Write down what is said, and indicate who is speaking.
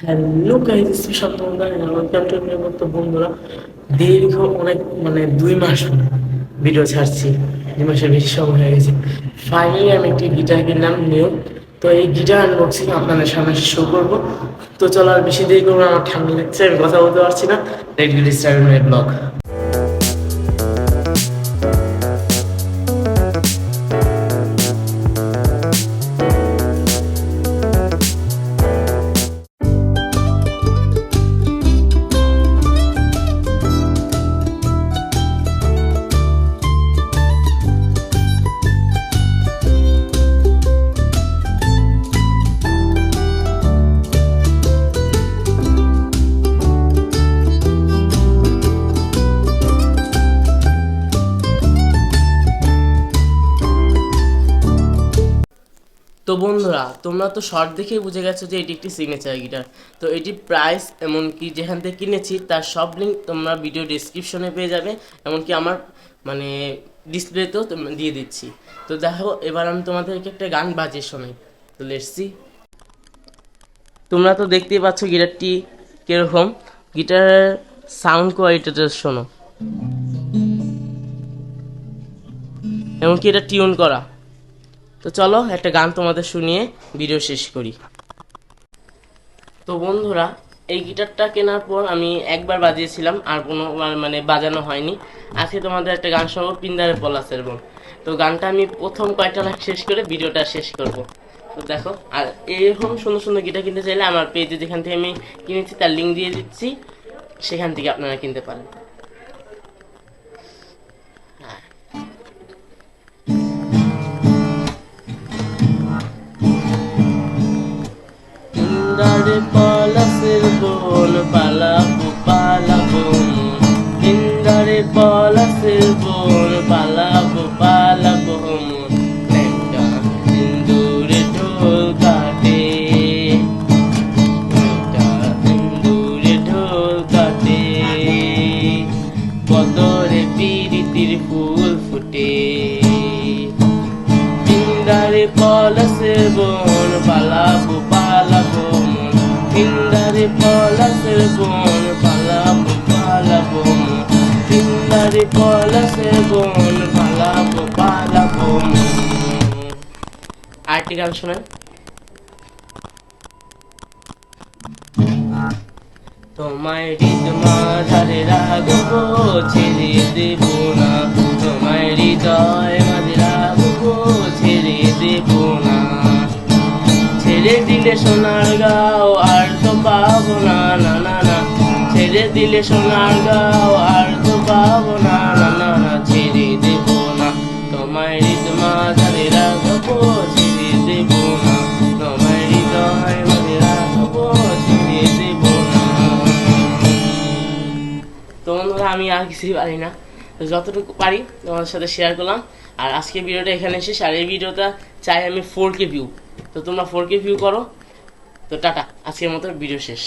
Speaker 1: Hello guys, শান্তনদা welcome to new মতো বন্ধুরা। দীর্ঘ অনেক 2 মাস ভিডিও ছাড়ছি, 2 মাসের বেশি সময় হয়ে গেছে। ফাইনালি আমি একটি গিটার কিনলাম নিউ। তো এই গিটার আনবক্সিং আপনাদের সামনে শো করবো। তো চলো আর বেশি দেরি করবো, আমার ঠান্ডা লাগছে, আমি কথা বলতে পারছি না। Let's get started my blog. তো বন্ধুরা, তোমরা তো শর্ট দেখেই বুঝে গেছো যে এটি একটি সিগনেচার গিটার। তো এটি প্রাইস এমনকি যেখান থেকে কিনেছি তার সব লিঙ্ক তোমরা ভিডিও ডিসক্রিপশনে পেয়ে যাবে, এমনকি আমার মানে ডিসপ্লেতেও দিয়ে দিচ্ছি। তো দেখো, এবার আমি তোমাদেরকে একটা গান বাজিয়ে শোনাই। তো লেটস সি। তোমরা তো দেখতেই পাচ্ছ গিটারটি কীরকম, গিটারের সাউন্ড কোয়ালিটিটা শোনো, এমনকি এটা টিউন করা। তো চলো একটা গান তোমাদের শুনিয়ে ভিডিও শেষ করি। তো বন্ধুরা, এই গিটারটা কেনার পর আমি একবার বাজিয়েছিলাম, আর কোনোবার বাজানো হয়নি। আজকে তোমাদের একটা গান শোনাবো, পিন্দারে পলাশের বোন। তো গানটা আমি প্রথম কয়েকটা লাইন শেষ করে ভিডিওটা শেষ করব। তো দেখো, আর এরকম সুন্দর সুন্দর গিটার কিনতে চাইলে আমার পেজে যেখান থেকে আমি কিনেছি তার লিঙ্ক দিয়ে দিচ্ছি, সেখান থেকে আপনারা কিনতে পারেন। পিন্দারে পলাশের বোন, পালাবো পালাবো। পিন্দারে পলাশের বোন, পালাবো পালাবো। ল্যাংটা সিন্দুরে ঢোল কাটে, ল্যাংটা সিন্দুরে ঢোল কাটে। বদরে পিরিতির ফুল ফুটে। পিন্দারে পলাশের বোন, পালাবো পালাবো। পিন্দারে পলাশের বোন, পালাবো পালাবো। পিন্দারে পলাশের বোন, পালাবো পালাবো। আরেকটি গান শোনেন। তোমায় হৃদয় রাখবো, ছেড়ে দেব না। তোমায় হৃদয় মাঝে রাখবো, ছেড়ে দেব না। ছেড়ে দিলে সোনার গাও আর তো পাবো না, না না না। ছেড়ে দিলে সোনার গাও আর তো পাবো না, না না না। ছেড়ে দেব না, তোমায় হৃদয় মাঝে রাখবো, ছেড়ে দেব না। তোমায় হৃদয় মাঝে রাখবো, ছেড়ে দেব না। তো বন্ধুরা, আমি আর কিছুই পারি না, যতটুকু পারি তোমাদের সাথে শেয়ার করলাম। আর আজকে ভিডিওটা এখানে শেষ। আর এই ভিডিওটা চাই আমি 4K ভিউ। তো তোমরা 4K ভিউ করো। তো টাটা, আজকের মতো ভিডিও শেষ।